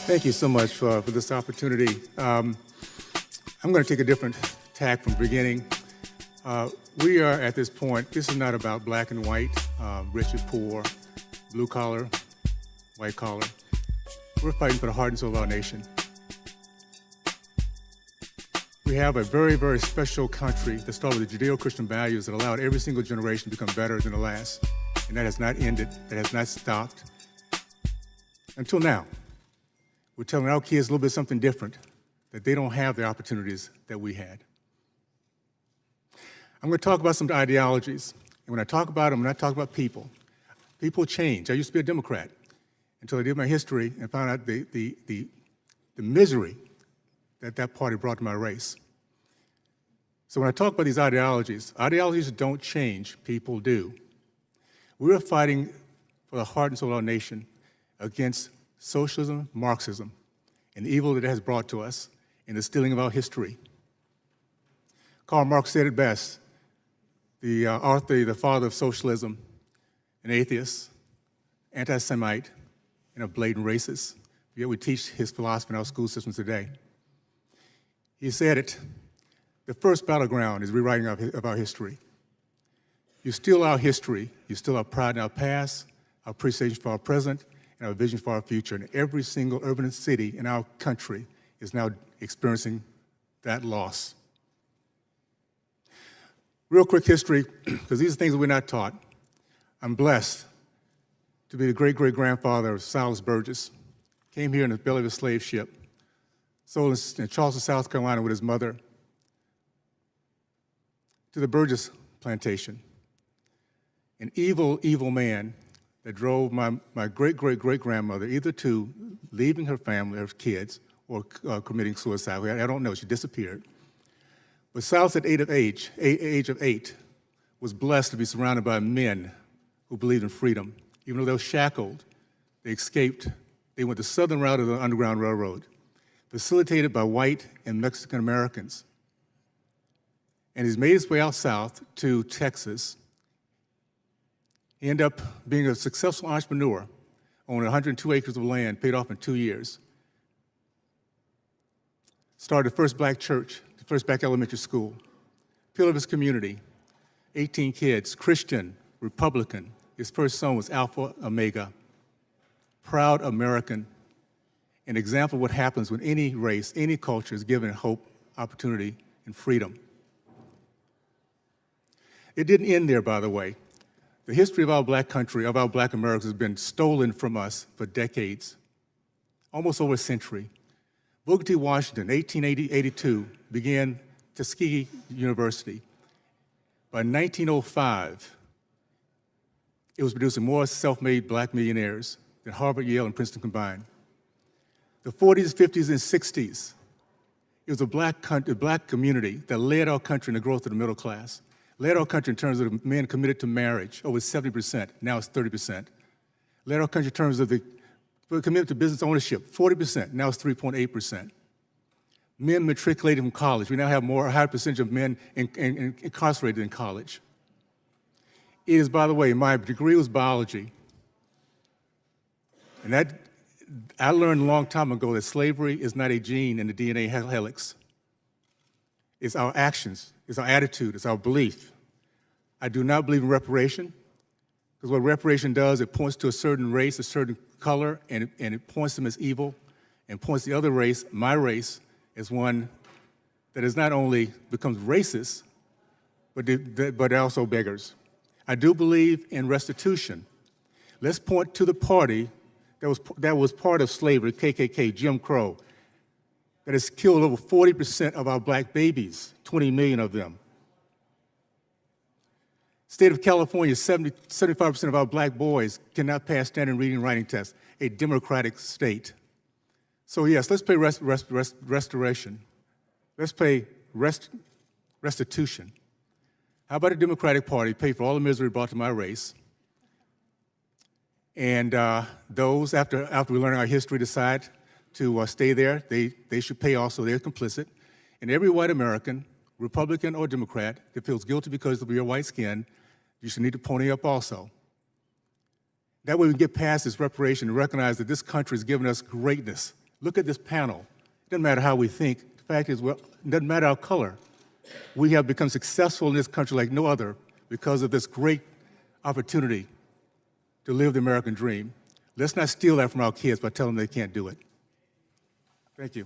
Thank you so much for this opportunity. I'm going to take a different tack from the beginning. We are at this point, this is not about black and white, rich and poor, blue collar, white collar. We're fighting for the heart and soul of our nation. We have a very, very special country that started with the Judeo-Christian values that allowed every single generation to become better than the last. And that has not ended, that has not stopped until now. We're telling our kids a little bit something different, that they don't have the opportunities that we had. I'm going to talk about some ideologies. And when I talk about them, I'm not talking about people. People change. I used to be a Democrat until I did my history and found out the misery that party brought to my race. So when I talk about these ideologies don't change, people do. We're fighting for the heart and soul of our nation against socialism, Marxism, and the evil that it has brought to us in the stealing of our history. Karl Marx said it best, the father of socialism, an atheist, anti-Semite, and a blatant racist. Yet we teach his philosophy in our school systems today. He said it, the first battleground is rewriting of our history. You steal our history, you steal our pride in our past, our appreciation for our present, and our vision for our future. And every single urban city in our country is now experiencing that loss. Real quick history, because these are things that we're not taught. I'm blessed to be the great-great-grandfather of Silas Burgess. Came here in the belly of a slave ship, sold in Charleston, South Carolina with his mother to the Burgess plantation. An evil, evil man that drove my great-great-great-grandmother either to leaving her family, her kids, or committing suicide. I don't know, she disappeared. But Silas at age of eight, was blessed to be surrounded by men who believed in freedom. Even though they were shackled, they escaped. They went the southern route of the Underground Railroad, facilitated by white and Mexican Americans. And he's made his way out south to Texas. He ended up being a successful entrepreneur, owned 102 acres of land, paid off in 2 years. Started the first black church, the first black elementary school. Pillar of his community, 18 kids, Christian, Republican. His first son was Alpha Omega. Proud American, an example of what happens when any race, any culture is given hope, opportunity, and freedom. It didn't end there, by the way. The history of our black country, of our black Americans, has been stolen from us for decades, almost over a century. Booker T. Washington, 1882, began Tuskegee University. By 1905, it was producing more self-made black millionaires than Harvard, Yale, and Princeton combined. The 40s, 50s, and 60s, it was a black community that led our country in the growth of the middle class. Led our country in terms of the men committed to marriage, over 70%, now it's 30%. Led our country in terms of the commitment to business ownership, 40%, now it's 3.8%. Men matriculated from college. We now have a higher percentage of men incarcerated in college. It is, by the way, my degree was biology. And that, I learned a long time ago that slavery is not a gene in the DNA helix. It's our actions, it's our attitude, it's our belief. I do not believe in reparation, because what reparation does, it points to a certain race, a certain color, and it points them as evil, and points the other race, my race, as one that is not only becomes racist, but also beggars. I do believe in restitution. Let's point to the party that was part of slavery, KKK, Jim Crow, that has killed over 40% of our black babies, 20 million of them. State of California, 75% of our black boys cannot pass standard reading and writing tests, a democratic state. So yes, let's pay restoration. Let's pay restitution. How about a Democratic Party pay for all the misery brought to my race? And those, after we learn our history, decide to stay there, they should pay also, they're complicit. And every white American, Republican or Democrat, that feels guilty because of your white skin, you should need to pony up also. That way we can get past this reparation and recognize that this country has given us greatness, Look at this panel. It doesn't matter how we think. The fact is, well, it doesn't matter our color. We have become successful in this country like no other because of this great opportunity to live the American dream. Let's not steal that from our kids by telling them they can't do it. Thank you.